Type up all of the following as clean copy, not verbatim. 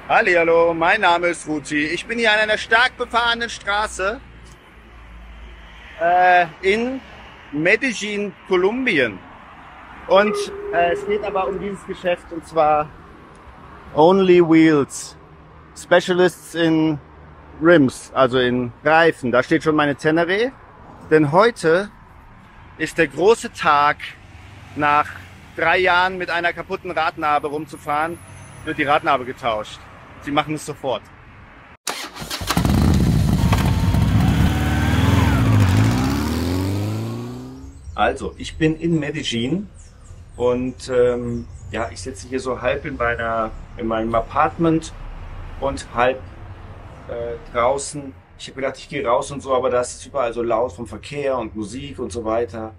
Hallihallo, mein Name ist Ruti. Ich bin hier an einer stark befahrenen Straße in Medellin, Kolumbien. Und es geht aber um dieses Geschäft, und zwar Only Wheels, Specialists in Rims, also in Reifen. Da steht schon meine Tenere. Denn heute ist der große Tag. Nach 3 Jahren mit einer kaputten Radnabe rumzufahren, wird die Radnabe getauscht. Sie machen es sofort. Also, ich bin in Medellin und ja, ich sitze hier so halb in meinem Apartment und halb draußen. Ich habe gedacht, ich gehe raus und so, aber das ist überall so laut vom Verkehr und Musik und so weiter.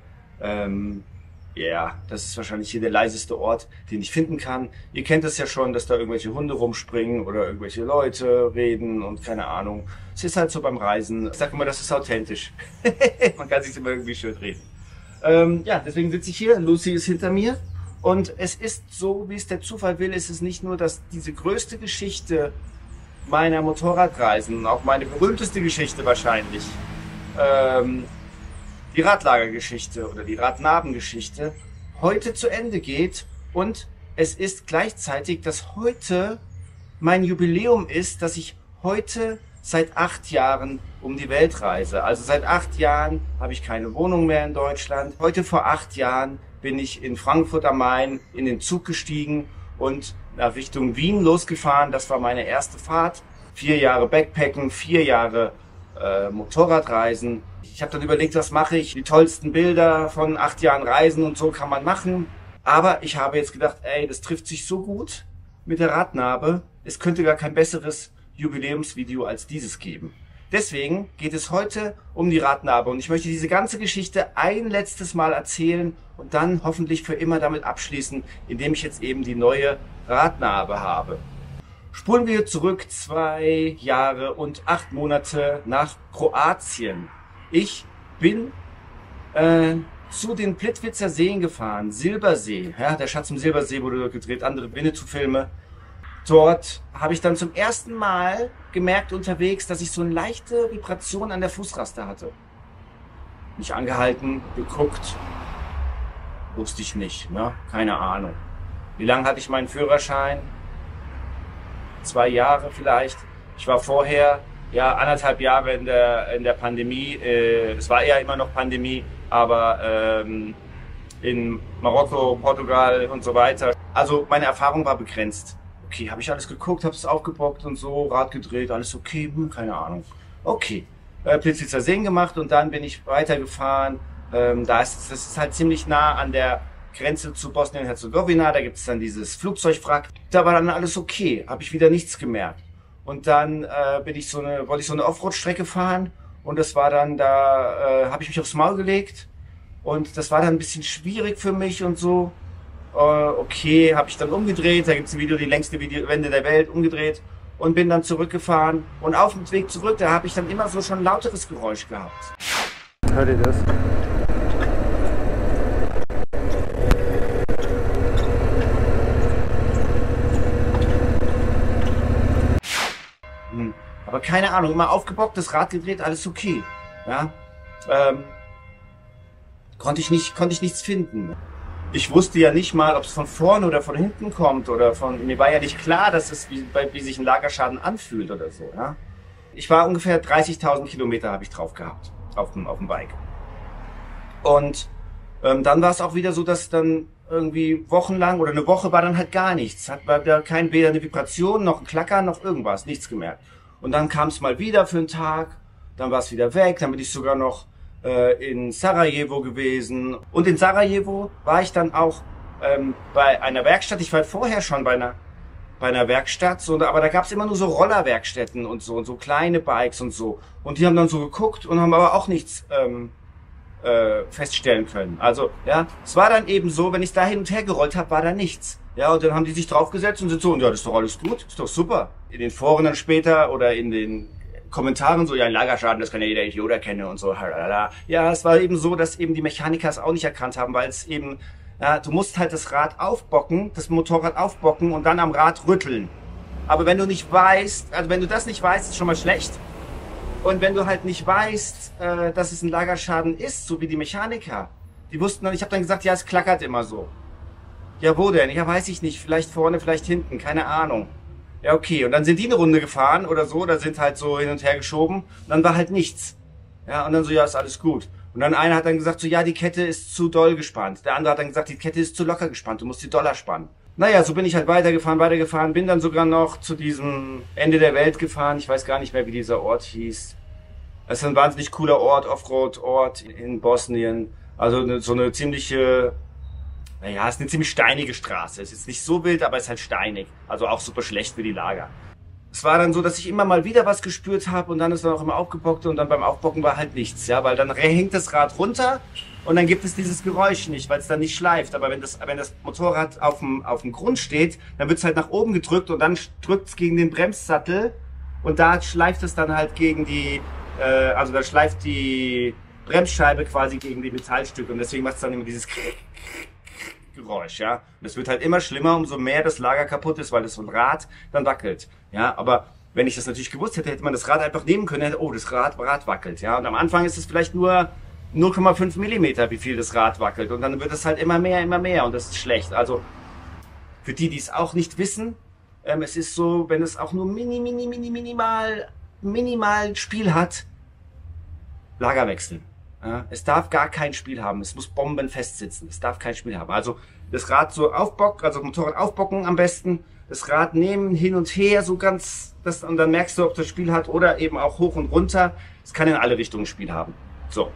Ja, das ist wahrscheinlich hier der leiseste Ort, den ich finden kann. Ihr kennt es ja schon, dass da irgendwelche Hunde rumspringen oder irgendwelche Leute reden und keine Ahnung. Es ist halt so beim Reisen. Ich sage immer, das ist authentisch. Man kann sich immer irgendwie schön reden. Ja, deswegen sitze ich hier. Lucy ist hinter mir. Und es ist so, wie es der Zufall will, ist es nicht nur, dass diese größte Geschichte meiner Motorradreisen, auch meine berühmteste Geschichte wahrscheinlich, die Radlagergeschichte oder die Radnabengeschichte heute zu Ende geht, und es ist gleichzeitig, dass heute mein Jubiläum ist, dass ich heute seit 8 Jahren um die Welt reise. Also seit 8 Jahren habe ich keine Wohnung mehr in Deutschland. Heute vor 8 Jahren bin ich in Frankfurt am Main in den Zug gestiegen und nach Richtung Wien losgefahren. Das war meine erste Fahrt. 4 Jahre Backpacken, 4 Jahre Motorradreisen. Ich habe dann überlegt, was mache ich? Die tollsten Bilder von 8 Jahren Reisen und so kann man machen. Aber ich habe jetzt gedacht, ey, das trifft sich so gut mit der Radnabe. Es könnte gar kein besseres Jubiläumsvideo als dieses geben. Deswegen geht es heute um die Radnabe und ich möchte diese ganze Geschichte ein letztes Mal erzählen und dann hoffentlich für immer damit abschließen, indem ich jetzt eben die neue Radnabe habe. Spulen wir zurück 2 Jahre und 8 Monate nach Kroatien. Ich bin zu den Plitvicer Seen gefahren, Silbersee. Ja, der Schatz im Silbersee wurde dort gedreht, andere Winnetou-Filme. Dort habe ich dann zum ersten Mal gemerkt unterwegs, dass ich so eine leichte Vibration an der Fußraste hatte. Mich angehalten, geguckt, wusste ich nicht, ne? Keine Ahnung. Wie lange hatte ich meinen Führerschein? 2 Jahre vielleicht. Ich war vorher ja 1,5 Jahre in der Pandemie. Es war eher immer noch Pandemie, aber in Marokko, Portugal und so weiter. Also meine Erfahrung war begrenzt. Okay, habe ich alles geguckt, habe es aufgebockt und so, Rad gedreht, alles okay, keine Ahnung. Okay, Plitvicer Seen gemacht und dann bin ich weitergefahren. Das ist halt ziemlich nah an der Grenze zu Bosnien-Herzegowina, da gibt es dann dieses Flugzeugwrack. Da war dann alles okay, habe ich wieder nichts gemerkt. Und dann wollte ich so eine Offroad-Strecke fahren und das war dann, da habe ich mich aufs Maul gelegt und das war dann ein bisschen schwierig für mich und so. Okay, habe ich dann umgedreht, da gibt es ein Video, die längste Wende der Welt, umgedreht und bin dann zurückgefahren. Und auf dem Weg zurück, da habe ich dann immer so schon ein lauteres Geräusch gehabt. Hört ihr das? Aber keine Ahnung, immer aufgebockt, das Rad gedreht, alles okay. Ja? Konnte ich nichts finden. Ich wusste ja nicht mal, ob es von vorne oder von hinten kommt oder mir war ja nicht klar, dass es wie sich ein Lagerschaden anfühlt oder so. Ja? Ich war ungefähr 30.000 Kilometer habe ich drauf gehabt auf dem Bike. Und dann war es auch wieder so, dass dann irgendwie wochenlang oder eine Woche war dann halt gar nichts. War da weder eine Vibration, noch ein Klackern, noch irgendwas, nichts gemerkt. Und dann kam es mal wieder für einen Tag, dann war es wieder weg, dann bin ich sogar noch in Sarajevo gewesen. Und in Sarajevo war ich dann auch bei einer Werkstatt. Ich war vorher schon bei einer Werkstatt, so, aber da gab es immer nur so Rollerwerkstätten und so kleine Bikes und so. Und die haben dann so geguckt und haben aber auch nichts feststellen können. Also ja, es war dann eben so, wenn ich da hin und her gerollt habe, war da nichts. Ja, und dann haben die sich draufgesetzt und sind so, und ja, das ist doch alles gut, ist doch super. In den Foren dann später oder in den Kommentaren so, ja, ein Lagerschaden, das kann ja jeder Idiot erkennen und so. Ja, es war eben so, dass eben die Mechaniker es auch nicht erkannt haben, weil es eben, ja, du musst halt das Rad aufbocken, das Motorrad aufbocken und dann am Rad rütteln. Aber wenn du nicht weißt, also wenn du das nicht weißt, ist schon mal schlecht. Und wenn du halt nicht weißt, dass es ein Lagerschaden ist, so wie die Mechaniker, die wussten dann, ich habe dann gesagt, ja, es klackert immer so. Ja, wo denn? Ja, weiß ich nicht. Vielleicht vorne, vielleicht hinten, keine Ahnung. Ja, okay. Und dann sind die eine Runde gefahren oder so, oder sind halt so hin und her geschoben. Und dann war halt nichts. Ja, und dann so, ja, ist alles gut. Und dann einer hat dann gesagt, so, ja, die Kette ist zu doll gespannt. Der andere hat dann gesagt, die Kette ist zu locker gespannt, du musst die doller spannen. Naja, so bin ich halt weitergefahren, bin dann sogar noch zu diesem Ende der Welt gefahren. Ich weiß gar nicht mehr, wie dieser Ort hieß. Es ist ein wahnsinnig cooler Ort, Offroad-Ort in Bosnien. Also so eine ziemliche, naja, es ist eine ziemlich steinige Straße. Es ist nicht so wild, aber es ist halt steinig. Also auch super schlecht für die Lager. Es war dann so, dass ich immer mal wieder was gespürt habe und dann ist dann auch immer aufgebockt und dann beim Aufbocken war halt nichts, ja, weil dann hängt das Rad runter und dann gibt es dieses Geräusch nicht, weil es dann nicht schleift. Aber wenn das Motorrad auf dem Grund steht, dann wird es halt nach oben gedrückt und dann drückt es gegen den Bremssattel und da schleift es dann halt gegen die, also da schleift die Bremsscheibe quasi gegen die Metallstücke und deswegen macht es dann immer dieses Geräusch, ja. Und es wird halt immer schlimmer, umso mehr das Lager kaputt ist, weil das so ein Rad dann wackelt, ja. Aber wenn ich das natürlich gewusst hätte, hätte man das Rad einfach nehmen können, hätte, oh, das Rad wackelt, ja. Und am Anfang ist es vielleicht nur 0,5 Millimeter, wie viel das Rad wackelt. Und dann wird es halt immer mehr und das ist schlecht. Also für die, die es auch nicht wissen, es ist so, wenn es auch nur minimal Spiel hat, Lager wechseln. Ja, es darf gar kein Spiel haben. Es muss bombenfest sitzen. Es darf kein Spiel haben. Also das Rad so aufbocken, also Motorrad aufbocken am besten. Das Rad nehmen, hin und her, so ganz, und dann merkst du, ob das Spiel hat oder eben auch hoch und runter. Es kann in alle Richtungen Spiel haben. So.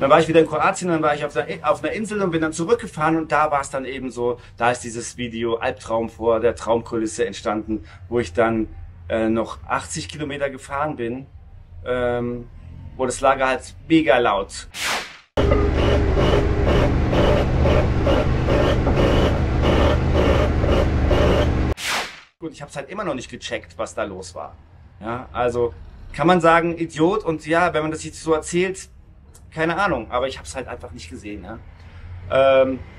Dann war ich wieder in Kroatien, dann war ich auf einer Insel und bin dann zurückgefahren und da war es dann eben so, da ist dieses Video Albtraum vor der Traumkulisse entstanden, wo ich dann noch 80 Kilometer gefahren bin, wo das Lager halt mega laut. Und ich habe es halt immer noch nicht gecheckt, was da los war. Ja, also kann man sagen, Idiot, und ja, wenn man das jetzt so erzählt, keine Ahnung, aber ich habe es halt einfach nicht gesehen. Ja.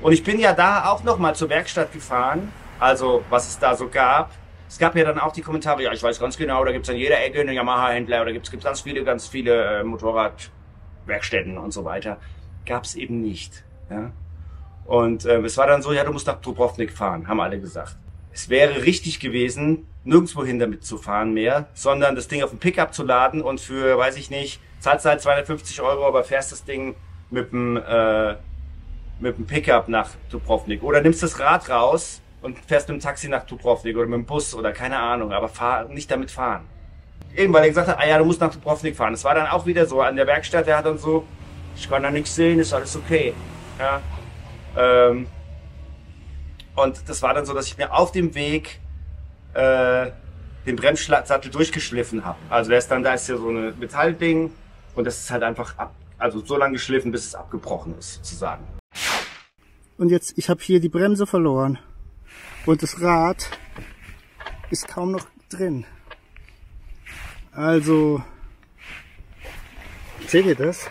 Und ich bin ja da auch noch mal zur Werkstatt gefahren, also was es da so gab. Es gab ja dann auch die Kommentare, ja, ich weiß ganz genau, da gibt es an jeder Ecke einen Yamaha-Händler oder gibt's ganz viele Motorradwerkstätten und so weiter. Gab es eben nicht. Ja? Und es war dann so, ja, du musst nach Dubrovnik fahren, haben alle gesagt. Es wäre richtig gewesen, nirgendwohin damit zu fahren mehr, sondern das Ding auf den Pickup zu laden und für, weiß ich nicht, zahlst halt 250 €, aber fährst das Ding mit dem Pickup nach Dubrovnik. Oder nimmst das Rad raus und fährst mit dem Taxi nach Dubrovnik oder mit dem Bus oder keine Ahnung, aber nicht damit fahren. Eben, weil er gesagt hat, ah ja, du musst nach Dubrovnik fahren. Das war dann auch wieder so an der Werkstatt, der hat dann so, ich kann da nichts sehen, ist alles okay. Ja. Und das war dann so, dass ich mir auf dem Weg den Bremssattel durchgeschliffen habe. Also da ist ja so ein Metallding und das ist halt einfach also so lange geschliffen, bis es abgebrochen ist, sozusagen. Und jetzt, ich habe hier die Bremse verloren. Und das Rad ist kaum noch drin. Also, seht ihr das?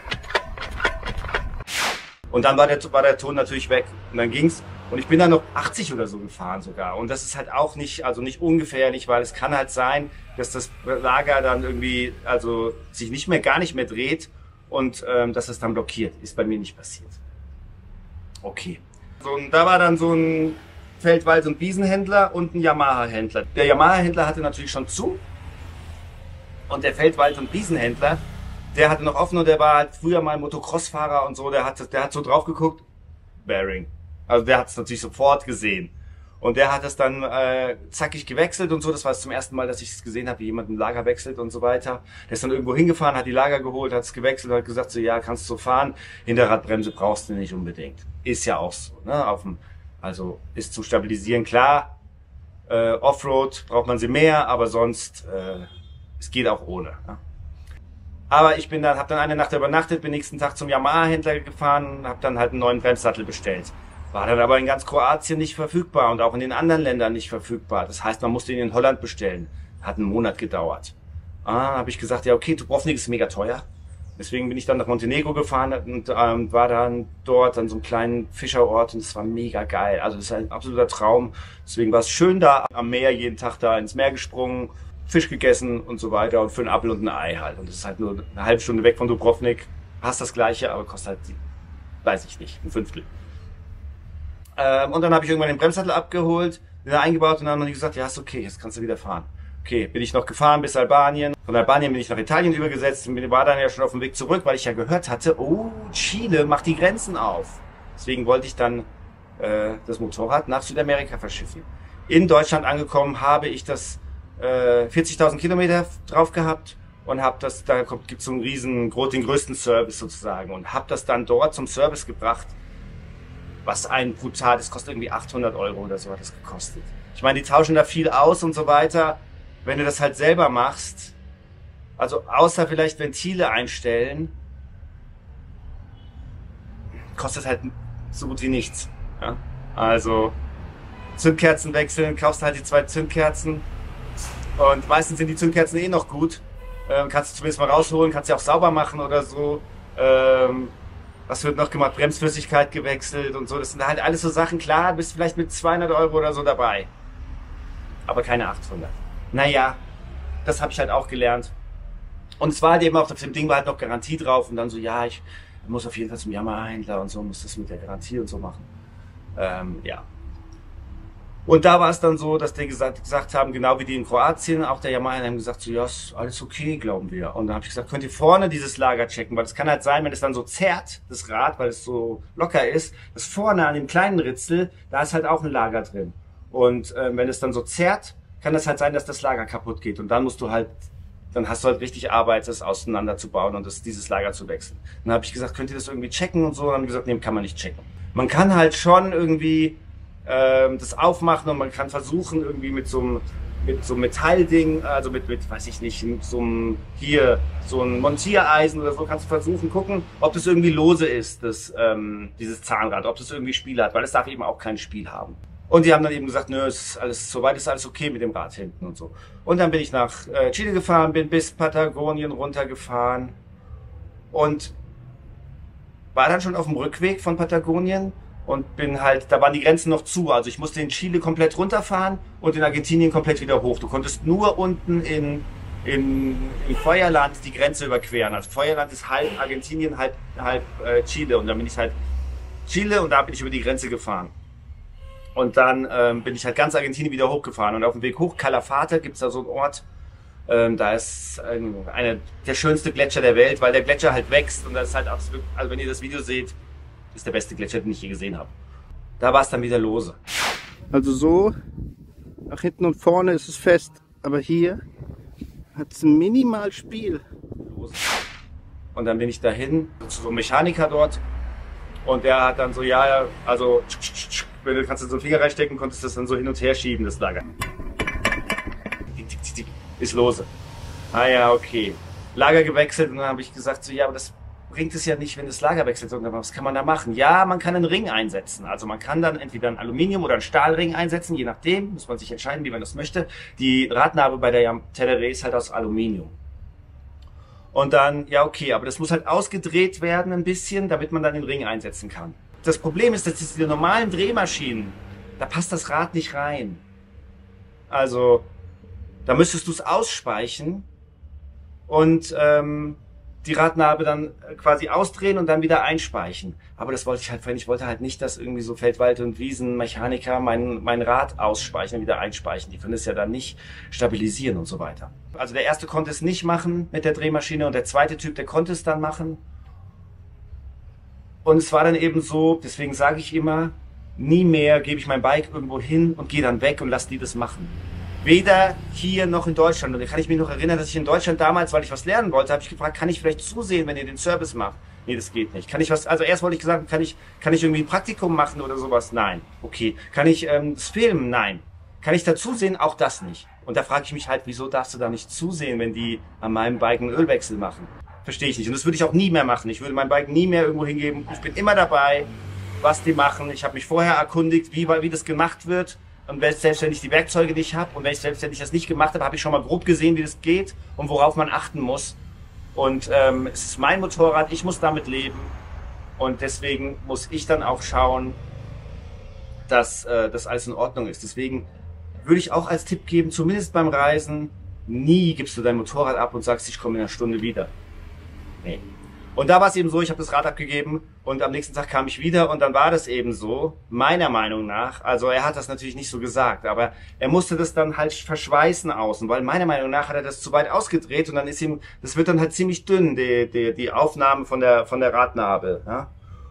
Und dann war der Ton natürlich weg. Und dann ging's. Und ich bin dann noch 80 oder so gefahren sogar. Und das ist halt auch nicht ungefährlich, weil es kann halt sein, dass das Lager dann irgendwie, also sich gar nicht mehr dreht und dass es dann blockiert. Ist bei mir nicht passiert. Okay. So, und da war dann so ein Feldwald- und Wiesenhändler und ein Yamaha-Händler. Der Yamaha-Händler hatte natürlich schon zu und der Feldwald- und Wiesenhändler, der hatte noch offen und der war halt früher mal Motocross-Fahrer und so, der hat so drauf geguckt, Bearing. Also der hat es natürlich sofort gesehen. Und der hat es dann zackig gewechselt und so. Das war es zum ersten Mal, dass ich es gesehen habe, wie jemand ein Lager wechselt und so weiter. Der ist dann irgendwo hingefahren, hat die Lager geholt, hat es gewechselt, hat gesagt so, ja, kannst du so fahren. Hinterradbremse brauchst du nicht unbedingt. Ist ja auch so, ne? Also ist zum Stabilisieren klar. Offroad braucht man sie mehr, aber sonst es geht auch ohne. Ne? Aber habe dann eine Nacht übernachtet, bin nächsten Tag zum Yamaha-Händler gefahren, habe dann halt einen neuen Bremssattel bestellt. War dann aber in ganz Kroatien nicht verfügbar und auch in den anderen Ländern nicht verfügbar. Das heißt, man musste ihn in Holland bestellen. Hat einen Monat gedauert. Habe ich gesagt, ja okay, Dubrovnik ist mega teuer. Deswegen bin ich dann nach Montenegro gefahren und war dann dort an so einem kleinen Fischerort und es war mega geil. Also das ist ein absoluter Traum. Deswegen war es schön da am Meer, jeden Tag da ins Meer gesprungen, Fisch gegessen und so weiter und für einen Apfel und ein Ei halt. Und das ist halt nur eine halbe Stunde weg von Dubrovnik. Hast das Gleiche, aber kostet halt, weiß ich nicht, ein Fünftel. Und dann habe ich irgendwann den Bremssattel abgeholt, den eingebaut und dann haben die gesagt, ja ist okay, jetzt kannst du wieder fahren. Okay, bin ich noch gefahren bis Albanien. Von Albanien bin ich nach Italien übergesetzt und war dann ja schon auf dem Weg zurück, weil ich ja gehört hatte, oh, Chile macht die Grenzen auf. Deswegen wollte ich dann das Motorrad nach Südamerika verschiffen. In Deutschland angekommen habe ich das 40.000 Kilometer drauf gehabt und habe das, da gibt es so einen den größten Service sozusagen und habe das dann dort zum Service gebracht, was ein brutal, das kostet irgendwie 800 Euro oder so hat das gekostet. Ich meine, die tauschen da viel aus und so weiter. Wenn du das halt selber machst, also außer vielleicht Ventile einstellen, kostet halt so gut wie nichts. Ja? Also Zündkerzen wechseln, kaufst halt die 2 Zündkerzen und meistens sind die Zündkerzen eh noch gut. Kannst du zumindest mal rausholen, kannst sie auch sauber machen oder so. Was wird noch gemacht? Bremsflüssigkeit gewechselt und so. Das sind halt alles so Sachen. Klar, bist vielleicht mit 200 Euro oder so dabei. Aber keine 800. Naja, das habe ich halt auch gelernt. Und es war halt eben auch, auf dem Ding war halt noch Garantie drauf. Und dann so, ja, ich muss auf jeden Fall zum Yamaha-Händler und so, muss das mit der Garantie und so machen. Ja. Und da war es dann so, dass die gesagt haben, genau wie die in Kroatien, auch der Yamaha, haben gesagt, so, ja, ist alles okay, glauben wir. Und dann habe ich gesagt, könnt ihr vorne dieses Lager checken, weil es kann halt sein, wenn es dann so zerrt, das Rad, weil es so locker ist, dass vorne an dem kleinen Ritzel, da ist halt auch ein Lager drin. Und wenn es dann so zerrt, kann das halt sein, dass das Lager kaputt geht. Und dann musst du halt, dann hast du halt richtig Arbeit, das auseinanderzubauen und dieses Lager zu wechseln. Dann habe ich gesagt, könnt ihr das irgendwie checken und so? Und dann haben die gesagt, nee, kann man nicht checken. Man kann halt schon irgendwie das aufmachen und man kann versuchen irgendwie mit so einem Metallding, also mit weiß ich nicht, mit so einem so ein Montiereisen oder so, kannst du versuchen, gucken, ob das irgendwie lose ist, dieses Zahnrad, ob das irgendwie Spiel hat, weil es darf eben auch kein Spiel haben. Und die haben dann eben gesagt, nö, soweit ist alles okay mit dem Rad hinten und so. Und dann bin ich nach Chile gefahren, bin bis Patagonien runtergefahren und war dann schon auf dem Rückweg von Patagonien und bin halt, da waren die Grenzen noch zu, also ich musste in Chile komplett runterfahren und in Argentinien komplett wieder hoch. Du konntest nur unten in Feuerland die Grenze überqueren. Also Feuerland ist halb Argentinien, halb Chile und dann bin ich halt Chile und da bin ich über die Grenze gefahren. Und dann bin ich halt ganz Argentinien wieder hochgefahren und auf dem Weg hoch, Calafate, gibt's da so einen Ort, da ist einer der schönste Gletscher der Welt, weil der Gletscher halt wächst und das ist halt absolut, also wenn ihr das Video seht, ist der beste Gletscher, den ich je gesehen habe. Da war es dann wieder lose. Also so, nach hinten und vorne ist es fest, aber hier hat es ein Minimalspiel. Und dann bin ich dahin zu so einem Mechaniker dort und der hat dann so, ja, also wenn du kannst du so einen Finger reinstecken, konntest du das dann so hin und her schieben, das Lager. Ist lose. Ah ja, okay. Lager gewechselt und dann habe ich gesagt, so ja, aber das bringt es ja nicht, wenn das Lager wechselt, sondern was kann man da machen? Ja, man kann einen Ring einsetzen. Also man kann dann entweder einen Aluminium- oder einen Stahlring einsetzen, je nachdem, muss man sich entscheiden, wie man das möchte. Die Radnabe bei der Teneré ist halt aus Aluminium. Und dann, ja okay, aber das muss halt ausgedreht werden ein bisschen, damit man dann den Ring einsetzen kann. Das Problem ist, dass diese normalen Drehmaschinen, da passt das Rad nicht rein. Also, da müsstest du es ausspeichen und die Radnabe dann quasi ausdrehen und dann wieder einspeichen. Aber das wollte ich halt, ich wollte halt nicht, dass irgendwie so Feldwald- und Wiesenmechaniker mein Rad ausspeichen und wieder einspeichen. Die können es ja dann nicht stabilisieren und so weiter. Also der erste konnte es nicht machen mit der Drehmaschine und der zweite Typ, der konnte es dann machen. Und es war dann eben so, deswegen sage ich immer, nie mehr gebe ich mein Bike irgendwo hin und gehe dann weg und lasse die das machen. Weder hier noch in Deutschland. Und da kann ich mich noch erinnern, dass ich in Deutschland damals, weil ich was lernen wollte, habe ich gefragt, kann ich vielleicht zusehen, wenn ihr den Service macht? Nee, das geht nicht. Kann ich was, also erst wollte ich gesagt, kann ich irgendwie ein Praktikum machen oder sowas? Nein. Okay. Kann ich das filmen? Nein. Kann ich da zusehen? Auch das nicht. Und da frage ich mich halt, wieso darfst du da nicht zusehen, wenn die an meinem Bike einen Ölwechsel machen? Verstehe ich nicht. Und das würde ich auch nie mehr machen. Ich würde mein Bike nie mehr irgendwo hingeben. Ich bin immer dabei, was die machen. Ich habe mich vorher erkundigt, wie das gemacht wird. Und selbst wenn ich die Werkzeuge nicht habe und selbst wenn ich das nicht gemacht habe, habe ich schon mal grob gesehen, wie das geht und worauf man achten muss. Und es ist mein Motorrad, ich muss damit leben. Und deswegen muss ich dann auch schauen, dass das alles in Ordnung ist. Deswegen würde ich auch als Tipp geben, zumindest beim Reisen, nie gibst du dein Motorrad ab und sagst, ich komme in einer Stunde wieder. Nee. Und da war es eben so, ich habe das Rad abgegeben und am nächsten Tag kam ich wieder und dann war das eben so, meiner Meinung nach, also er hat das natürlich nicht so gesagt, aber er musste das dann halt verschweißen außen, weil meiner Meinung nach hat er das zu weit ausgedreht und dann ist ihm, das wird dann halt ziemlich dünn, die Aufnahme von der Radnabe. Ja?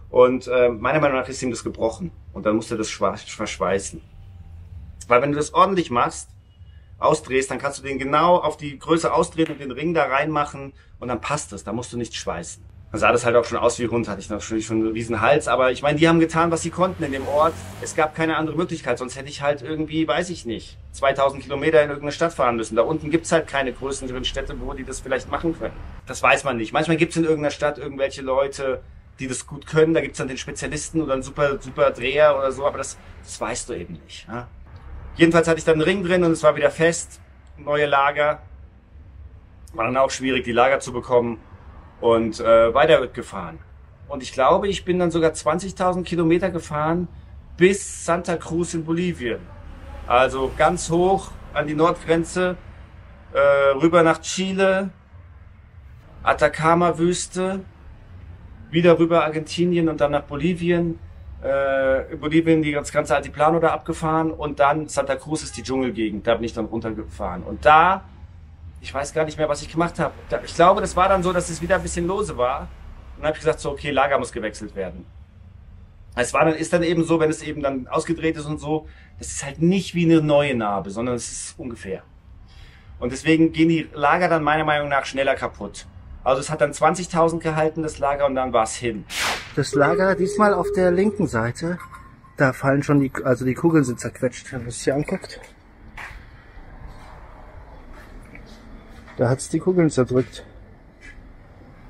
Und meiner Meinung nach ist ihm das gebrochen und dann musste er das verschweißen. Weil wenn du das ordentlich machst, ausdrehst, dann kannst du den genau auf die Größe ausdrehen und den Ring da reinmachen und dann passt es, da musst du nicht schweißen. Dann sah das halt auch schon aus wie Hund, hatte ich natürlich schon einen riesen Hals, aber ich meine, die haben getan, was sie konnten in dem Ort. Es gab keine andere Möglichkeit, sonst hätte ich halt irgendwie, weiß ich nicht, 2000 Kilometer in irgendeine Stadt fahren müssen. Da unten gibt's halt keine größeren Städte, wo die das vielleicht machen können. Das weiß man nicht. Manchmal gibt's in irgendeiner Stadt irgendwelche Leute, die das gut können, da gibt's dann den Spezialisten oder einen super Dreher oder so, aber das weißt du eben nicht. Ja? Jedenfalls hatte ich dann einen Ring drin und es war wieder fest, neue Lager. War dann auch schwierig, die Lager zu bekommen. Und weiter wird gefahren. Und ich glaube, ich bin dann sogar 20.000 Kilometer gefahren bis Santa Cruz in Bolivien. Also ganz hoch an die Nordgrenze, rüber nach Chile, Atacama-Wüste, wieder rüber Argentinien und dann nach Bolivien. In Bolivien die ganze Altiplano da abgefahren und dann Santa Cruz ist die Dschungelgegend. Da bin ich dann runtergefahren. Und da, ich weiß gar nicht mehr, was ich gemacht habe. Ich glaube, das war dann so, dass es wieder ein bisschen lose war. Und dann habe ich gesagt, so, okay, Lager muss gewechselt werden. Ist dann eben so, wenn es eben dann ausgedreht ist und so, das ist halt nicht wie eine neue Narbe, sondern es ist ungefähr. Und deswegen gehen die Lager dann meiner Meinung nach schneller kaputt. Also es hat dann 20.000 gehalten, das Lager, und dann war es hin. Das Lager diesmal auf der linken Seite, da fallen schon die Kugeln sind zerquetscht, wenn man es hier anguckt. Da hat es die Kugeln zerdrückt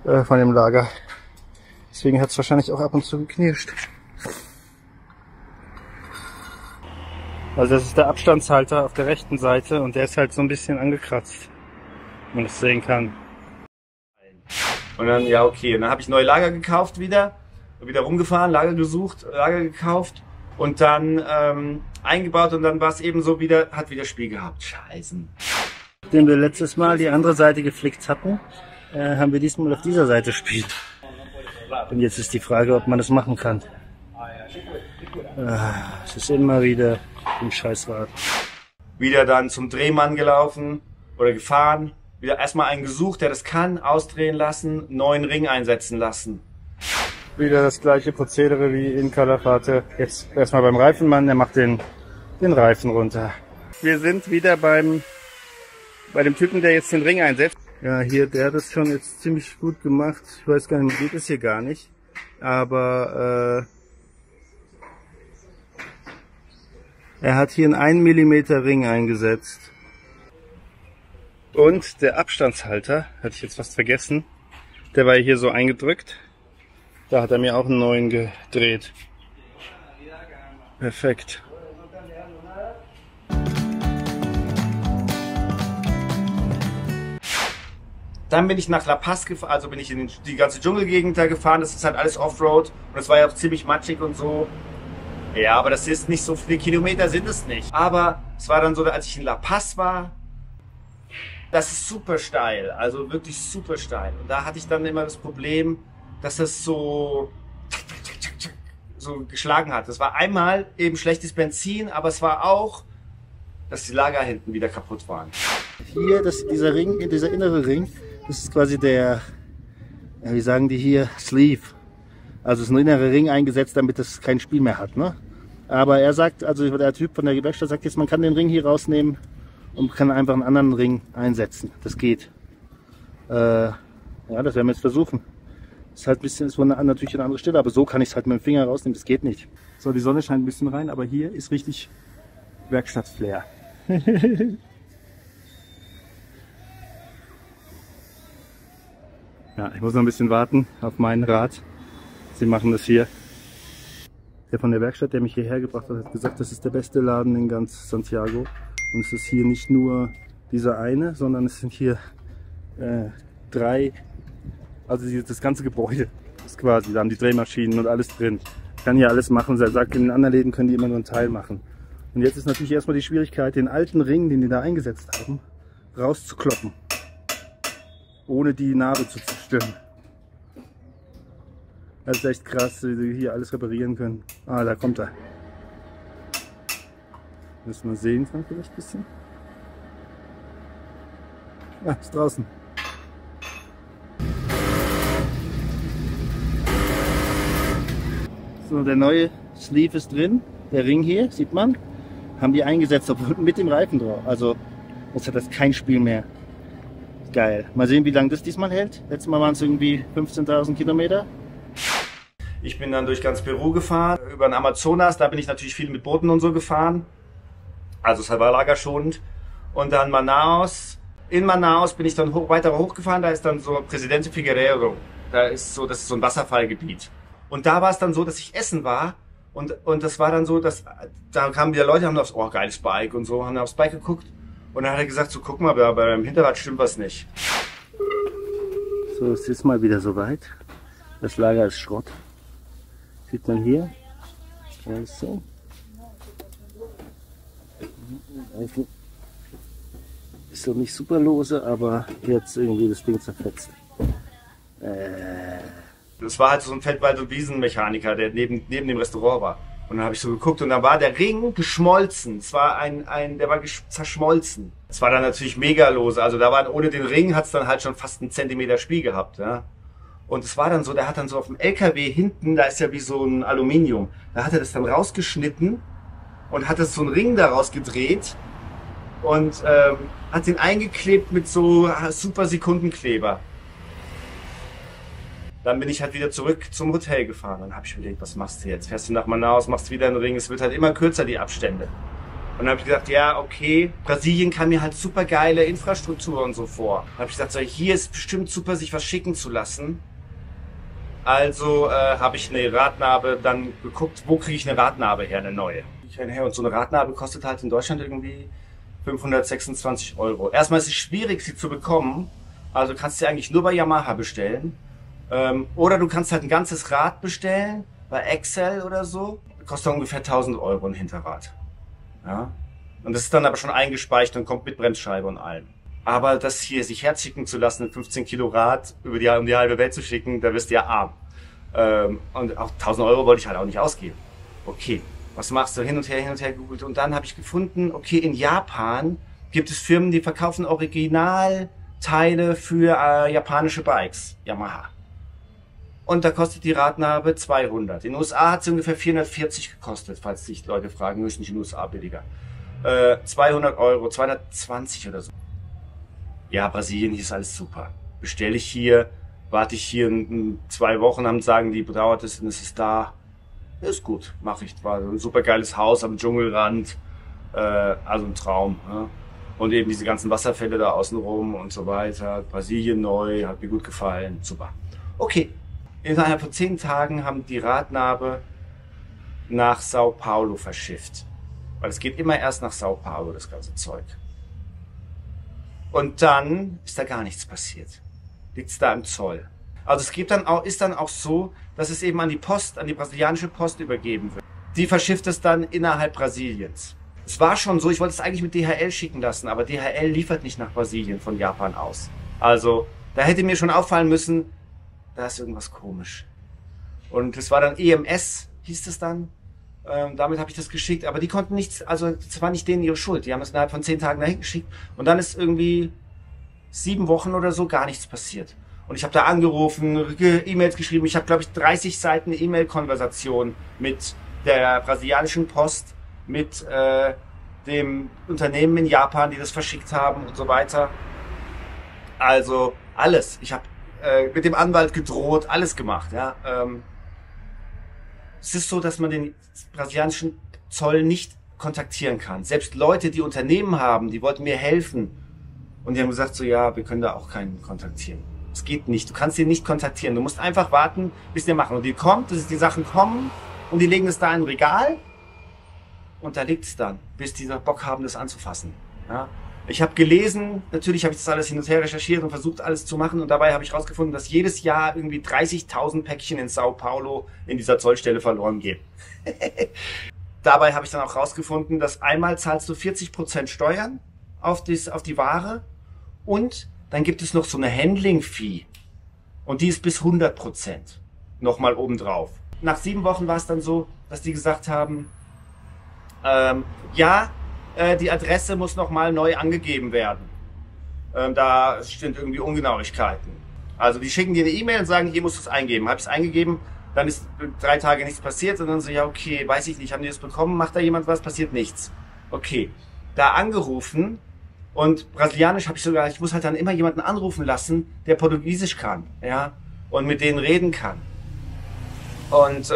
von dem Lager. Deswegen hat es wahrscheinlich auch ab und zu geknirscht. Also das ist der Abstandshalter auf der rechten Seite und der ist halt so ein bisschen angekratzt, wenn man das sehen kann. Und dann, ja okay, und dann habe ich neue Lager gekauft wieder rumgefahren, Lager gesucht, Lager gekauft und dann eingebaut und dann war es eben so wieder, hat wieder Spiel gehabt. Scheißen. Den wir letztes Mal die andere Seite geflickt hatten, haben wir diesmal auf dieser Seite gespielt. Und jetzt ist die Frage, ob man das machen kann. Es ist immer wieder ein Scheißrad. Wieder dann zum Drehmann gelaufen oder gefahren. Wieder erstmal einen gesucht, der das kann, ausdrehen lassen, neuen Ring einsetzen lassen. Wieder das gleiche Prozedere wie in Calafate. Jetzt erstmal beim Reifenmann, der macht den Reifen runter. Wir sind wieder bei dem Typen, der jetzt den Ring einsetzt. Ja, hier, der hat es schon jetzt ziemlich gut gemacht. Ich weiß gar nicht, geht es hier gar nicht. Aber er hat hier einen 1 mm Ring eingesetzt. Und der Abstandshalter, hatte ich jetzt fast vergessen, der war hier so eingedrückt. Da hat er mir auch einen neuen gedreht. Perfekt. Dann bin ich nach La Paz gefahren, also bin ich in die ganze Dschungelgegend da gefahren. Das ist halt alles Offroad und es war ja auch ziemlich matschig und so. Ja, aber das ist nicht so viele Kilometer, sind es nicht. Aber es war dann so, als ich in La Paz war, das ist super steil, also wirklich super steil. Und da hatte ich dann immer das Problem, dass es so geschlagen hat. Das war einmal eben schlechtes Benzin, aber es war auch, dass die Lager hinten wieder kaputt waren. Hier, dieser Ring, dieser innere Ring, das ist quasi der, ja, wie sagen die hier, Sleeve. Also es ist ein innerer Ring eingesetzt, damit es kein Spiel mehr hat, ne? Aber er sagt, also der Typ von der Werkstatt sagt jetzt, man kann den Ring hier rausnehmen und kann einfach einen anderen Ring einsetzen. Das geht. Ja, das werden wir jetzt versuchen. Das ist halt ein bisschen, ist natürlich eine andere Stelle, aber so kann ich es halt mit dem Finger rausnehmen, das geht nicht. So, die Sonne scheint ein bisschen rein, aber hier ist richtig Werkstattflair. Ja, ich muss noch ein bisschen warten auf mein Rad. Sie machen das hier. Der von der Werkstatt, der mich hierher gebracht hat, hat gesagt, das ist der beste Laden in ganz Santiago. Und es ist hier nicht nur dieser eine, sondern es sind hier 3 Also das ganze Gebäude ist quasi, da haben die Drehmaschinen und alles drin. Kann hier alles machen. Er sagt, in den anderen Läden können die immer nur einen Teil machen. Und jetzt ist natürlich erstmal die Schwierigkeit, den alten Ring, den die da eingesetzt haben, rauszukloppen. Ohne die Narbe zu zerstören. Das ist echt krass, wie sie hier alles reparieren können. Ah, da kommt er. Müssen wir sehen, vielleicht ein bisschen. Ah, ist draußen. So, der neue Sleeve ist drin. Der Ring hier, sieht man. Haben die eingesetzt, mit dem Reifen drauf. Also, jetzt hat das kein Spiel mehr. Geil. Mal sehen, wie lange das diesmal hält. Letztes Mal waren es irgendwie 15.000 Kilometer. Ich bin dann durch ganz Peru gefahren, über den Amazonas. Da bin ich natürlich viel mit Booten und so gefahren. Also es war lagerschonend. Und dann Manaus. In Manaus bin ich dann weiter hochgefahren. Da ist dann so Presidente Figueiredo. Das ist so ein Wasserfallgebiet. Und da war es dann so, dass ich essen war. Und das war dann so, dass da kamen wieder Leute, haben aufs geiles Bike und so, haben aufs Bike geguckt. Und dann hat er gesagt, so guck mal, beim Hinterrad stimmt was nicht. So, es ist mal wieder soweit. Das Lager ist Schrott. Sieht man hier. Also. Ist noch nicht super lose, aber jetzt irgendwie das Ding zerfetzt. Das war halt so ein Feldwald- und Wiesenmechaniker, der neben dem Restaurant war. Und dann habe ich so geguckt und dann war der Ring geschmolzen. Es war der war zerschmolzen. Es war dann natürlich mega lose. Also da war, ohne den Ring hat es dann halt schon fast einen Zentimeter Spiel gehabt. Ja. Und es war dann so, der hat dann so auf dem LKW hinten, da ist ja wie so ein Aluminium, da hat er das dann rausgeschnitten und hat das so einen Ring daraus gedreht und hat den eingeklebt mit so super Sekundenkleber. Dann bin ich halt wieder zurück zum Hotel gefahren. Dann habe ich überlegt, was machst du jetzt? Fährst du nach Manaus, machst wieder einen Ring. Es wird halt immer kürzer, die Abstände. Und dann habe ich gedacht, ja, okay, Brasilien kam mir halt super geile Infrastruktur und so vor. Dann habe ich gedacht, so, hier ist bestimmt super, sich was schicken zu lassen. Also habe ich eine Radnabe dann geguckt, wo kriege ich eine Radnabe her, eine neue. Und so eine Radnabe kostet halt in Deutschland irgendwie 526 €. Erstmal ist es schwierig, sie zu bekommen. Also kannst du sie eigentlich nur bei Yamaha bestellen. Oder du kannst halt ein ganzes Rad bestellen, bei Excel oder so. Kostet ungefähr 1.000 € ein Hinterrad. Ja? Und das ist dann aber schon eingespeichert und kommt mit Bremsscheibe und allem. Aber das hier sich herschicken zu lassen, ein 15 Kilo Rad um die halbe Welt zu schicken, da wirst du ja arm. Und auch 1.000 € wollte ich halt auch nicht ausgeben. Okay, was machst du? Hin und her gegoogelt. Und dann habe ich gefunden, okay, in Japan gibt es Firmen, die verkaufen Originalteile für japanische Bikes, Yamaha. Und da kostet die Radnabe 200. In den USA hat sie ungefähr 440 gekostet, falls sich Leute fragen, ist nicht in den USA billiger. 200 €, 220 oder so. Ja, Brasilien, hier ist alles super. Bestelle ich hier, warte ich hier 2 Wochen, sagen die, bedauert es und es ist da. Ist gut, mache ich. War ein super geiles Haus am Dschungelrand, also ein Traum. Ja. Und eben diese ganzen Wasserfälle da außenrum und so weiter. Brasilien neu, hat mir gut gefallen, super. Okay. Innerhalb von 10 Tagen haben die Radnabe nach Sao Paulo verschifft. Weil es geht immer erst nach Sao Paulo, das ganze Zeug. Und dann ist da gar nichts passiert. Liegt es da im Zoll. Also es ist dann auch so, dass es eben an die brasilianische Post übergeben wird. Die verschifft es dann innerhalb Brasiliens. Es war schon so, ich wollte es eigentlich mit DHL schicken lassen, aber DHL liefert nicht nach Brasilien von Japan aus. Also da hätte mir schon auffallen müssen, da ist irgendwas komisch. Und es war dann EMS, hieß es dann. Damit habe ich das geschickt. Aber die konnten nichts, also das war nicht denen ihre Schuld. Die haben es innerhalb von 10 Tagen dahin geschickt. Und dann ist irgendwie 7 Wochen oder so gar nichts passiert. Und ich habe da angerufen, E-Mails geschrieben. Ich habe, glaube ich, 30 Seiten E-Mail-Konversation mit der brasilianischen Post, mit dem Unternehmen in Japan, die das verschickt haben und so weiter. Also alles. Ich habe mit dem Anwalt gedroht, alles gemacht. Ja. Es ist so, dass man den brasilianischen Zoll nicht kontaktieren kann. Selbst Leute, die Unternehmen haben, die wollten mir helfen. Und die haben gesagt, so ja, wir können da auch keinen kontaktieren. Es geht nicht. Du kannst ihn nicht kontaktieren. Du musst einfach warten, bis der machen. Und die Sachen kommen und die legen es da in ein Regal. Und da liegt es dann, bis die noch Bock haben, das anzufassen. Ja. Ich habe gelesen, natürlich habe ich das alles hin und her recherchiert und versucht alles zu machen und dabei habe ich herausgefunden, dass jedes Jahr irgendwie 30.000 Päckchen in Sao Paulo in dieser Zollstelle verloren gehen. Dabei habe ich dann auch herausgefunden, dass einmal zahlst du 40% Steuern auf die Ware und dann gibt es noch so eine Handling-Fee und die ist bis 100% nochmal obendrauf. Nach 7 Wochen war es dann so, dass die gesagt haben, ja, die Adresse muss nochmal neu angegeben werden. Da sind irgendwie Ungenauigkeiten. Also die schicken dir eine E-Mail und sagen, hier musst du es eingeben. Habe ich es eingegeben, dann ist 3 Tage nichts passiert und dann so, ja okay, weiß ich nicht, haben die das bekommen, macht da jemand was, passiert nichts. Okay, da angerufen und Brasilianisch habe ich sogar, ich muss halt dann immer jemanden anrufen lassen, der Portugiesisch kann, ja, und mit denen reden kann. Und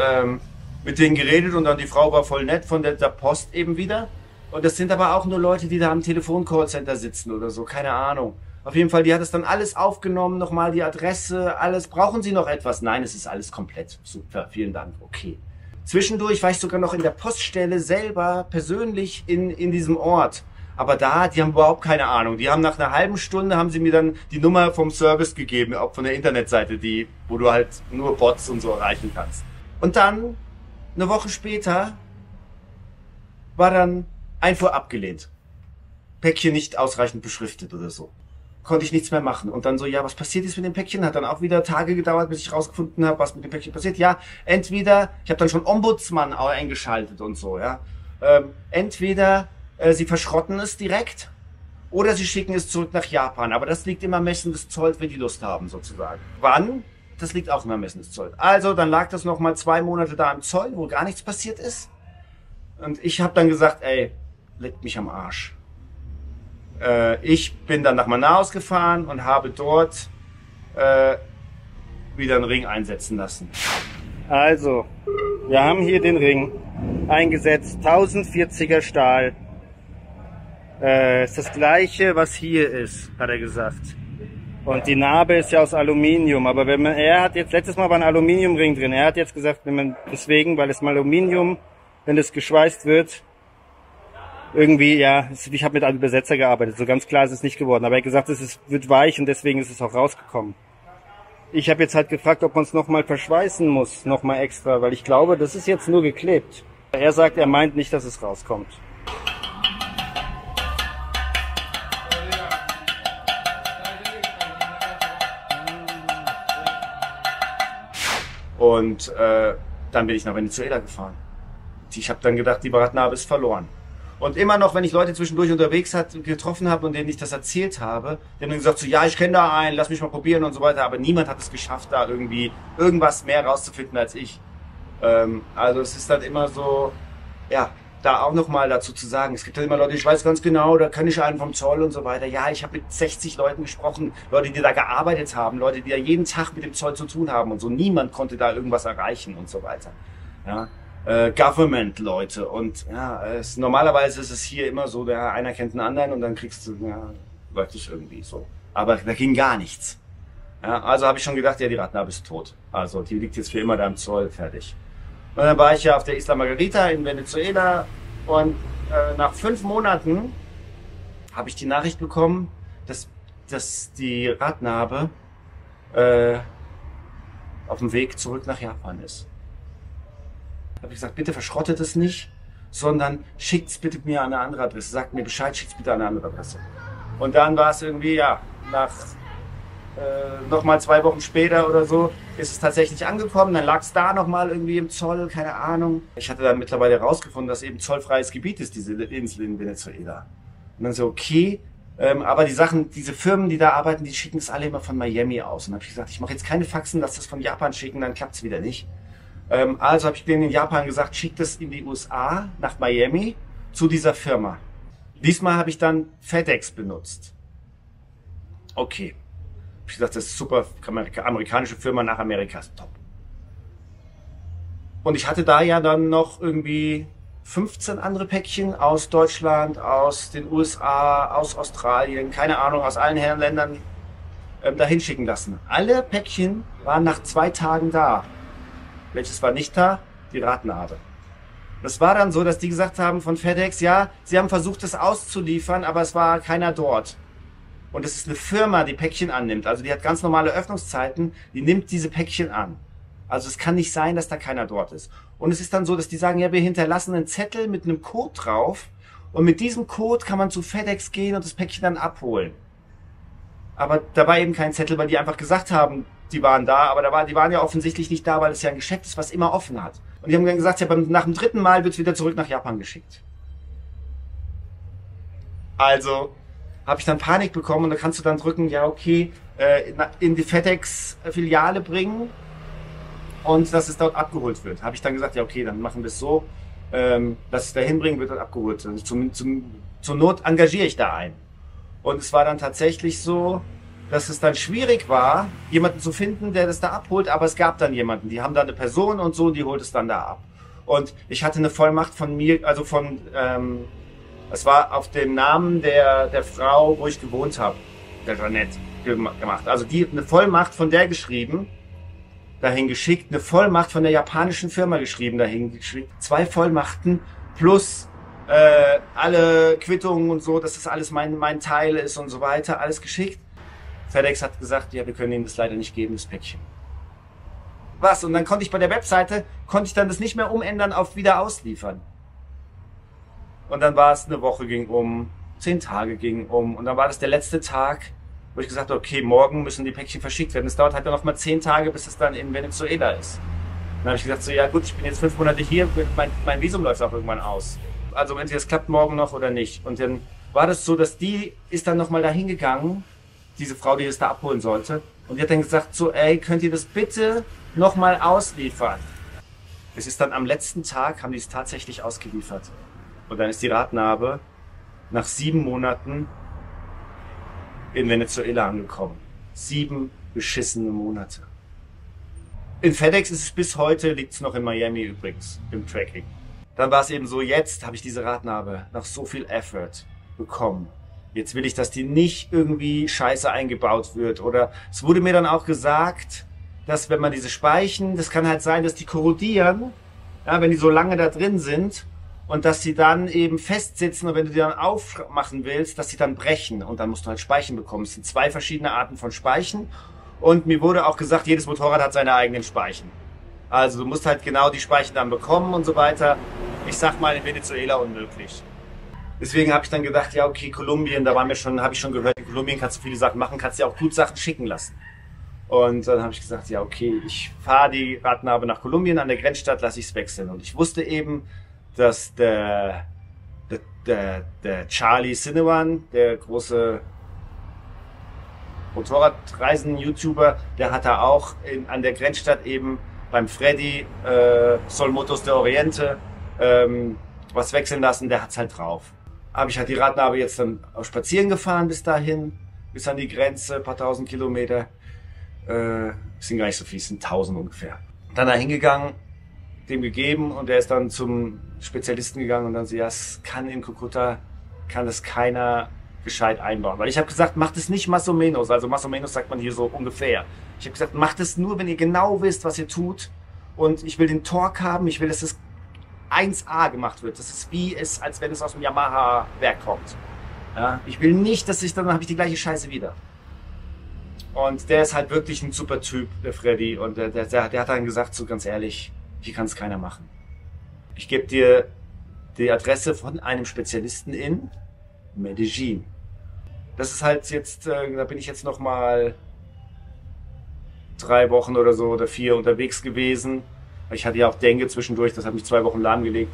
mit denen geredet und dann die Frau war voll nett von der Post eben wieder. Und das sind aber auch nur Leute, die da am Telefon-Callcenter sitzen oder so, keine Ahnung. Auf jeden Fall, die hat es dann alles aufgenommen, nochmal die Adresse, alles. Brauchen Sie noch etwas? Nein, es ist alles komplett. Super, vielen Dank, okay. Zwischendurch war ich sogar noch in der Poststelle selber persönlich in diesem Ort. Aber da, die haben überhaupt keine Ahnung. Die haben nach einer halben Stunde, haben sie mir dann die Nummer vom Service gegeben, auch von der Internetseite, wo du halt nur Bots und so erreichen kannst. Und dann, eine Woche später, war dann Einfuhr abgelehnt. Päckchen nicht ausreichend beschriftet oder so. Konnte ich nichts mehr machen. Und dann so, ja, was passiert ist mit dem Päckchen? Hat dann auch wieder Tage gedauert, bis ich rausgefunden habe, was mit dem Päckchen passiert. Ja, entweder, ich habe dann schon Ombudsmann eingeschaltet und so, ja. Entweder sie verschrotten es direkt oder sie schicken es zurück nach Japan. Aber das liegt im Ermessen des Zolls, wenn die Lust haben, sozusagen. Wann? Das liegt auch im Ermessen des Zolls. Also, dann lag das nochmal 2 Monate da im Zoll, wo gar nichts passiert ist. Und ich habe dann gesagt, ey, leckt mich am Arsch. Ich bin dann nach Manaus gefahren und habe dort wieder einen Ring einsetzen lassen. Also, wir haben hier den Ring eingesetzt, 1040er Stahl. Ist das gleiche, was hier ist, hat er gesagt. Und die Narbe ist ja aus Aluminium, aber er hat jetzt, letztes Mal war ein Aluminiumring drin, er hat jetzt gesagt, wenn man deswegen, weil es Aluminium, wenn das geschweißt wird, irgendwie, ja, ich habe mit einem Übersetzer gearbeitet, so ganz klar ist es nicht geworden, aber er hat gesagt, wird weich und deswegen ist es auch rausgekommen. Ich habe jetzt halt gefragt, ob man es nochmal verschweißen muss, nochmal extra, weil ich glaube, das ist jetzt nur geklebt. Er sagt, er meint nicht, dass es rauskommt. Und dann bin ich nach Venezuela gefahren. Ich habe dann gedacht, die Bratnabe ist verloren. Und immer noch, wenn ich Leute zwischendurch unterwegs getroffen habe und denen ich das erzählt habe, die haben dann gesagt, so, ja, ich kenne da einen, lass mich mal probieren und so weiter. Aber niemand hat es geschafft, da irgendwie irgendwas mehr rauszufinden als ich. Also es ist dann immer so, ja, da auch nochmal dazu zu sagen. Es gibt dann immer Leute, ich weiß ganz genau, da kenne ich einen vom Zoll und so weiter. Ja, ich habe mit 60 Leuten gesprochen, Leute, die da gearbeitet haben, Leute, die ja jeden Tag mit dem Zoll zu tun haben und so. Niemand konnte da irgendwas erreichen und so weiter. Ja. Government-Leute und ja, normalerweise ist es hier immer so, der einer kennt einen anderen und dann kriegst du, ja, läuft es irgendwie so. Aber da ging gar nichts. Ja, also habe ich schon gedacht, ja, die Bratnabe ist tot. Also die liegt jetzt für immer da im Zoll, fertig. Und dann war ich ja auf der Isla Margarita in Venezuela und nach 5 Monaten habe ich die Nachricht bekommen, dass die Bratnabe auf dem Weg zurück nach Japan ist. Habe ich gesagt, bitte verschrottet es nicht, sondern schickt es bitte mir an eine andere Adresse. Sagt mir Bescheid, schickt es bitte an eine andere Adresse. Und dann war es irgendwie, ja, nach nochmal 2 Wochen später oder so, ist es tatsächlich angekommen. Dann lag es da nochmal irgendwie im Zoll, keine Ahnung. Ich hatte dann mittlerweile herausgefunden, dass eben zollfreies Gebiet ist, diese Insel in Venezuela. Und dann so, okay, aber diese Firmen, die da arbeiten, die schicken es alle immer von Miami aus. Und dann habe ich gesagt, ich mache jetzt keine Faxen, lass das von Japan schicken, dann klappt es wieder nicht. Also habe ich denen in Japan gesagt, schickt es in die USA, nach Miami, zu dieser Firma. Diesmal habe ich dann FedEx benutzt. Okay. Ich gesagt, das ist super, amerikanische Firma nach Amerika ist top. Und ich hatte da ja dann noch irgendwie 15 andere Päckchen aus Deutschland, aus den USA, aus Australien, keine Ahnung, aus allen Herren Ländern dahin schicken lassen. Alle Päckchen waren nach 2 Tagen da. Welches war nicht da? Die Bratnabe. Das war dann so, dass die gesagt haben von FedEx, ja, sie haben versucht, es auszuliefern, aber es war keiner dort. Und es ist eine Firma, die Päckchen annimmt. Also die hat ganz normale Öffnungszeiten, die nimmt diese Päckchen an. Also es kann nicht sein, dass da keiner dort ist. Und es ist dann so, dass die sagen, ja, wir hinterlassen einen Zettel mit einem Code drauf. Und mit diesem Code kann man zu FedEx gehen und das Päckchen dann abholen. Aber da war eben kein Zettel, weil die einfach gesagt haben, die waren da. Aber die waren ja offensichtlich nicht da, weil es ja ein Geschäft ist, was immer offen hat. Und die haben dann gesagt, ja, nach dem 3. Mal wird es wieder zurück nach Japan geschickt. Also habe ich dann Panik bekommen und da kannst du dann drücken, ja okay, in die FedEx-Filiale bringen und dass es dort abgeholt wird. Habe ich dann gesagt, ja okay, dann machen wir es so, dass es da hinbringen wird und abgeholt. Also zur Not engagiere ich da einen. Und es war dann tatsächlich so, dass es dann schwierig war, jemanden zu finden, der das da abholt, aber es gab dann jemanden. Die haben da eine Person und so, die holt es dann da ab. Und ich hatte eine Vollmacht von mir, also es war auf den Namen der Frau, wo ich gewohnt habe, der Jeanette, gemacht. Also die eine Vollmacht von der geschrieben, dahin geschickt, eine Vollmacht von der japanischen Firma geschrieben, dahin geschickt. 2 Vollmachten plus alle Quittungen und so, dass das alles mein Teil ist und so weiter, alles geschickt. FedEx hat gesagt, ja, wir können Ihnen das leider nicht geben, das Päckchen. Was? Und dann konnte ich bei der Webseite, das nicht mehr umändern auf wieder ausliefern. Und dann war es eine Woche ging um, 10 Tage gingen um und dann war das der letzte Tag, wo ich gesagt habe, okay, morgen müssen die Päckchen verschickt werden. Es dauert halt noch mal 10 Tage, bis es dann in Venezuela ist. Dann habe ich gesagt, so ja gut, ich bin jetzt 5 Monate hier, mein Visum läuft auch irgendwann aus. Also wenn es klappt morgen noch oder nicht. Und dann war das so, dass die ist dann nochmal dahin gegangen, diese Frau, die das da abholen sollte. Und die hat dann gesagt so, ey, könnt ihr das bitte nochmal ausliefern? Es ist dann am letzten Tag, haben die es tatsächlich ausgeliefert. Und dann ist die Radnabe nach 7 Monaten in Venezuela angekommen. 7 beschissene Monate. In FedEx ist es bis heute, liegt es noch in Miami übrigens, im Tracking. Dann war es eben so, jetzt habe ich diese Radnabe nach so viel Effort bekommen. Jetzt will ich, dass die nicht irgendwie scheiße eingebaut wird. Oder es wurde mir dann auch gesagt, dass wenn man diese Speichen, das kann halt sein, dass die korrodieren, ja, wenn die so lange da drin sind und dass die dann eben festsitzen und wenn du die dann aufmachen willst, dass die dann brechen und dann musst du halt Speichen bekommen. Es sind 2 verschiedene Arten von Speichen und mir wurde auch gesagt, jedes Motorrad hat seine eigenen Speichen. Also du musst halt genau die Speichen dann bekommen und so weiter. Ich sag mal, in Venezuela unmöglich. Deswegen habe ich dann gedacht, ja okay, Kolumbien, da habe ich schon gehört, in Kolumbien kannst du viele Sachen machen, kannst dir auch gut Sachen schicken lassen. Und dann habe ich gesagt, ja okay, ich fahre die Radnabe nach Kolumbien, an der Grenzstadt lasse ich es wechseln. Und ich wusste eben, dass der Charlie Cinnamon, der große Motorradreisen-YouTuber, der hat da auch an der Grenzstadt eben beim Freddy Solmotos de Oriente was wechseln lassen, der hat's halt drauf. Habe ich halt die Radnabe jetzt dann auch spazieren gefahren bis dahin, bis an die Grenze, ein paar 1000 Kilometer. Sind gar nicht so viel, sind 1000 ungefähr. Dann da hingegangen, dem gegeben und der ist dann zum Spezialisten gegangen und dann so, ja, es kann in Cucuta, kann das keiner gescheit einbauen. Weil ich habe gesagt, macht es nicht más o menos, also más o menos sagt man hier so ungefähr. Ich habe gesagt, macht es nur, wenn ihr genau wisst, was ihr tut und ich will den Torque haben, ich will, dass es 1A gemacht wird. Das ist wie es, als wenn es aus dem Yamaha-Werk kommt. Ja, ich will nicht, dass dann habe ich die gleiche Scheiße wieder. Und der ist halt wirklich ein super Typ, der Freddy. Und der hat dann gesagt, so ganz ehrlich, hier kann es keiner machen. Ich gebe dir die Adresse von einem Spezialisten in Medellin. Das ist halt jetzt, da bin ich jetzt noch mal 3 Wochen oder so oder 4 unterwegs gewesen. Ich hatte ja auch Dengue zwischendurch, das hat mich 2 Wochen lahmgelegt.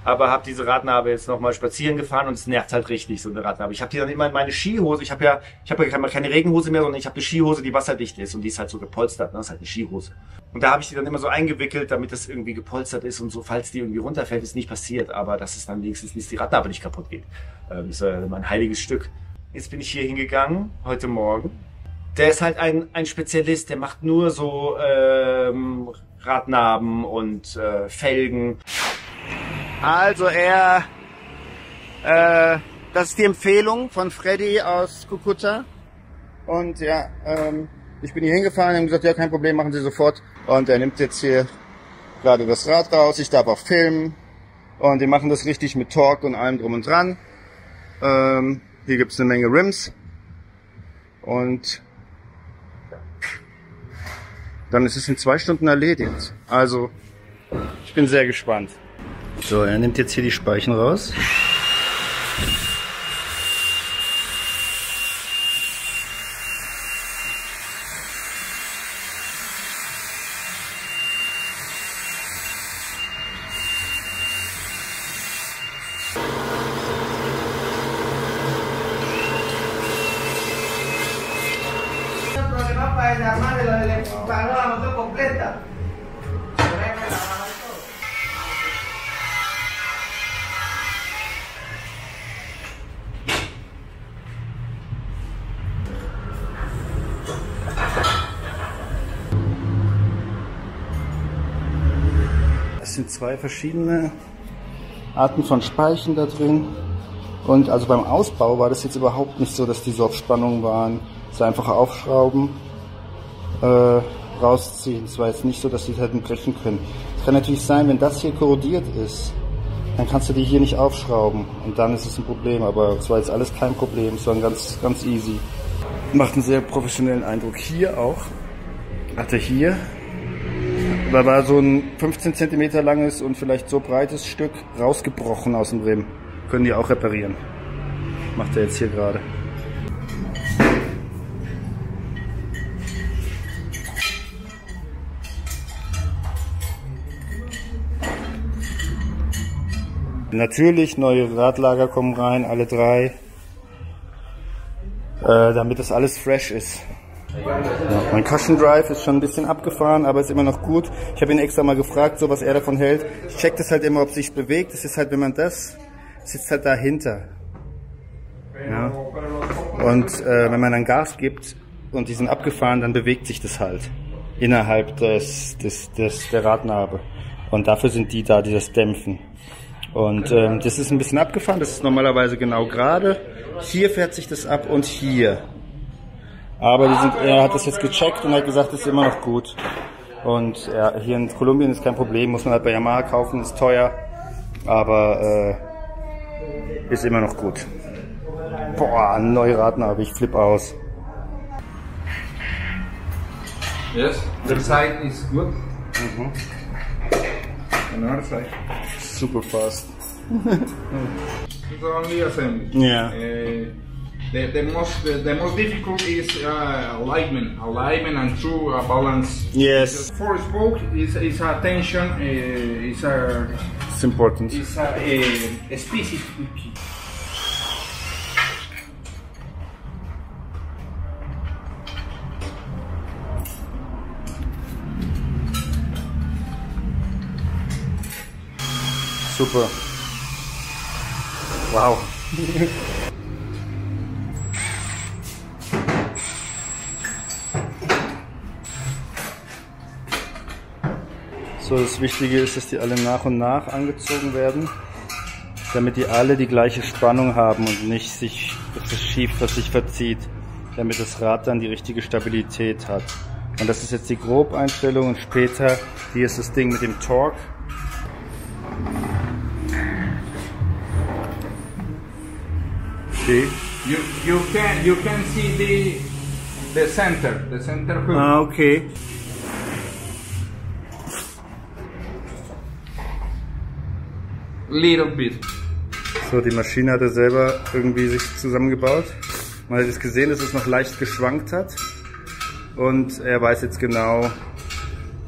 Aber habe diese Radnabe jetzt nochmal spazieren gefahren und es nervt halt richtig, so eine Radnabe. Ich habe die dann immer in meine Skihose, ich habe ja keine Regenhose mehr, sondern ich habe eine Skihose, die wasserdicht ist und die ist halt so gepolstert, ne? Das ist halt eine Skihose. Und da habe ich die dann immer so eingewickelt, damit das irgendwie gepolstert ist und so, falls die irgendwie runterfällt, ist nicht passiert, aber dass es dann wenigstens nicht die Radnabe nicht kaputt geht. Das ist mein heiliges Stück. Jetzt bin ich hier hingegangen, heute Morgen. Der ist halt ein Spezialist, der macht nur so Radnaben und Felgen. Also das ist die Empfehlung von Freddy aus Cucuta. Und ja, ich bin hier hingefahren und gesagt, ja, kein Problem, machen Sie sofort. Und er nimmt jetzt hier gerade das Rad raus, ich darf auch filmen. Und die machen das richtig mit Torque und allem drum und dran. Hier gibt's eine Menge Rims. Und dann ist es in 2 Stunden erledigt. Also, ich bin sehr gespannt. So, er nimmt jetzt hier die Speichen raus. Es sind 2 verschiedene Arten von Speichen da drin. Und also beim Ausbau war das jetzt überhaupt nicht so, dass die so auf Spannung waren. Es war einfach aufschrauben, rausziehen. Es war jetzt nicht so, dass die hätten brechen können. Es kann natürlich sein, wenn das hier korrodiert ist, dann kannst du die hier nicht aufschrauben. Und dann ist es ein Problem. Aber es war jetzt alles kein Problem. Es war ganz, ganz easy. Macht einen sehr professionellen Eindruck. Hier auch. Hatte hier. Da war so ein 15 cm langes und vielleicht so breites Stück rausgebrochen aus dem Rim. Können die auch reparieren. Macht er jetzt hier gerade. Natürlich, neue Radlager kommen rein, alle 3. Damit das alles fresh ist. Ja, mein Cushion Drive ist schon ein bisschen abgefahren, aber ist immer noch gut. Ich habe ihn extra mal gefragt, so was er davon hält. Ich check das halt immer, ob es sich bewegt. Das ist halt, wenn man das sitzt halt dahinter. Ja. Und wenn man dann Gas gibt und die sind abgefahren, dann bewegt sich das halt innerhalb der Radnabe. Und dafür sind die da, die das dämpfen. Und das ist ein bisschen abgefahren. Das ist normalerweise genau gerade. Hier fährt sich das ab und hier. Aber er hat das jetzt gecheckt und hat gesagt, das ist immer noch gut. Und ja, hier in Kolumbien ist kein Problem, muss man halt bei Yamaha kaufen, ist teuer, aber ist immer noch gut. Boah, eine neue Radnabe, ich flippe aus. Yes, the side is good. Another side. Super fast. It's only assembly. Yeah. The most difficult is alignment and true balance. Yes. For spoke is a tension. It's important. Is a specific. Super. Wow. So, das Wichtige ist, dass die alle nach und nach angezogen werden, damit die alle die gleiche Spannung haben und nicht dass das schief sich verzieht, damit das Rad dann die richtige Stabilität hat. Und das ist jetzt die Grobeinstellung und später, hier ist das Ding mit dem Torque. Okay. You can see the center hook. Ah, okay. Little bit. So, die Maschine hat er selber irgendwie sich zusammengebaut. Man hat jetzt gesehen, dass es noch leicht geschwankt hat. Und er weiß jetzt genau,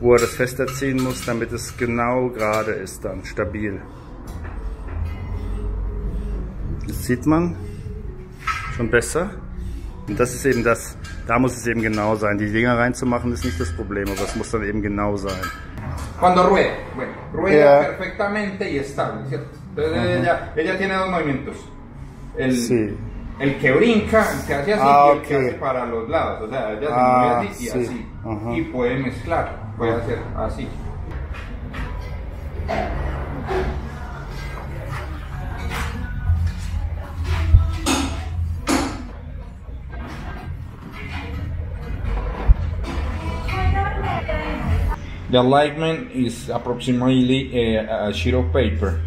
wo er das fester ziehen muss, damit es genau gerade ist, dann stabil. Das sieht man schon besser. Und das ist eben das, da muss es eben genau sein. Die Dinger reinzumachen ist nicht das Problem, aber es muss dann eben genau sein. Cuando rueda, bueno, rueda perfectamente y estable, ¿cierto? Entonces ella tiene 2 movimientos. El que brinca, el que hace así y el que hace para los lados. O sea, ella se mueve así y así. Y puede mezclar, puede hacer así. The alignment is approximately a sheet of paper.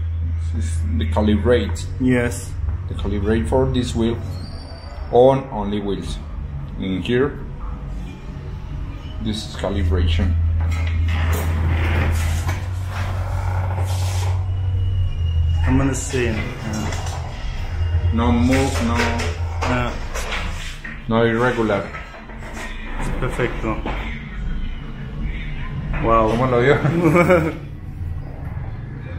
This is the calibrate. Yes. The calibrate for this wheel on only wheels. In here, this is calibration. Kann man es sehen? No move, no, Ja. no irregular. Perfecto. Wow. ¿Cómo lo vio?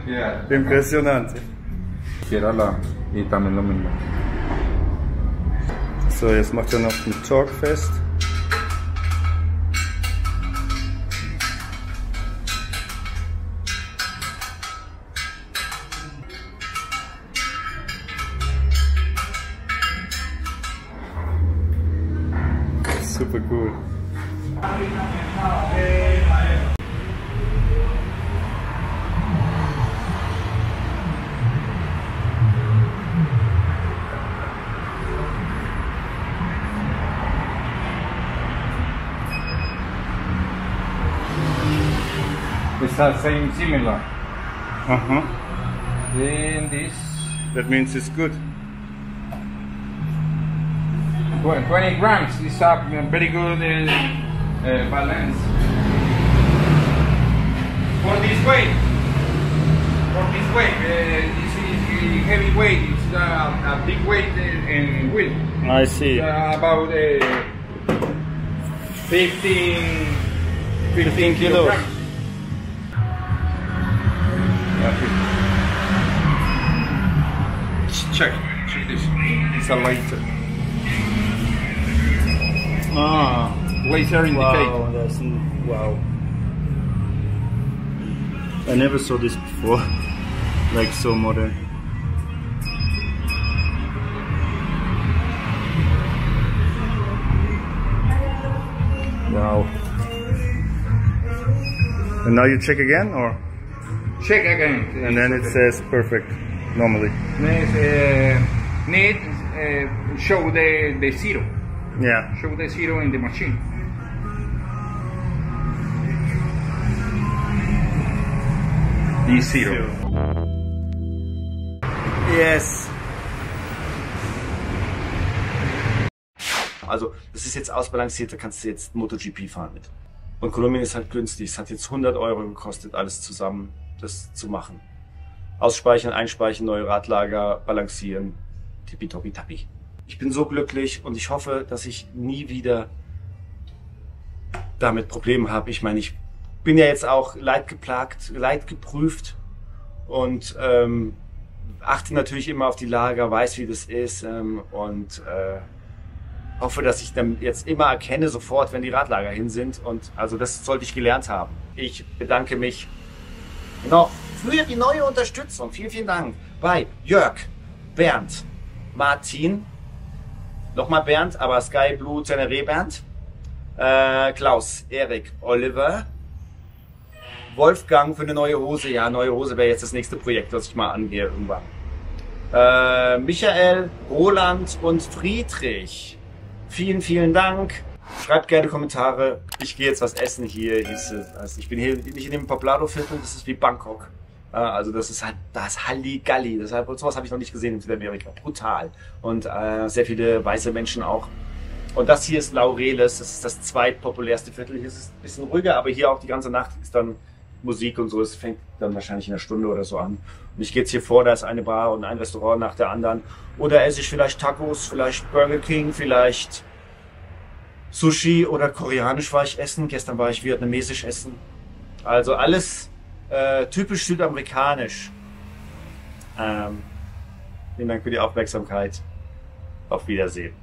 Yeah. Impresionante. Quiera la y también lo mismo. So, jetzt macht er noch den Torque fest. Super cool. It's the same similar. Aha. Then this That means it's good. 20 grams is a very good balance. For this weight, this is heavy weight. It's a big weight in wheel. I see. About 15 kilos. kilograms. Check this. It's a laser. Ah. Laser indicator. Wow, wow. I never saw this before. Like so modern. Wow. And now you check again, or? Check again. And then it says perfect, normally. Need show the zero. Yeah. Show the zero in the machine. The zero. Yes. Also, das ist jetzt ausbalanciert, da kannst du jetzt MotoGP fahren mit. Und Kolumbien ist halt günstig. Es hat jetzt 100 € gekostet, alles zusammen, das zu machen. Ausspeichern, einspeichern, neue Radlager, balancieren, tippitoppi-tappi. Ich bin so glücklich und ich hoffe, dass ich nie wieder damit Probleme habe. Ich meine, ich bin ja jetzt auch leidgeplagt, leidgeprüft und achte natürlich immer auf die Lager, weiß, wie das ist und hoffe, dass ich dann jetzt immer erkenne sofort, wenn die Radlager hin sind, und also das sollte ich gelernt haben. Ich bedanke mich noch für die neue Unterstützung. Vielen, vielen Dank bei Jörg, Bernd, Martin, nochmal Bernd, aber Sky Blue Teneré Bernd, Klaus, Erik, Oliver, Wolfgang für eine neue Hose. Ja, neue Hose wäre jetzt das nächste Projekt, was ich mal angehe irgendwann. Michael, Roland und Friedrich. Vielen, vielen Dank. Schreibt gerne Kommentare. Ich gehe jetzt was essen hier. Also ich bin hier nicht in dem Poblado-Viertel, das ist wie Bangkok. Also das ist halt, das Halligalli. Deshalb, sowas habe ich noch nicht gesehen in Südamerika. Brutal. Und sehr viele weiße Menschen auch. Und das hier ist Laureles, das ist das zweitpopulärste Viertel. Hier ist es ein bisschen ruhiger, aber hier auch die ganze Nacht ist dann Musik und so. Es fängt dann wahrscheinlich in einer Stunde oder so an. Und ich gehe jetzt hier vor, da ist eine Bar und ein Restaurant nach der anderen. Oder esse ich vielleicht Tacos, vielleicht Burger King, vielleicht Sushi oder koreanisch war ich essen. Gestern war ich vietnamesisch essen. Also alles typisch südamerikanisch. Vielen Dank für die Aufmerksamkeit. Auf Wiedersehen.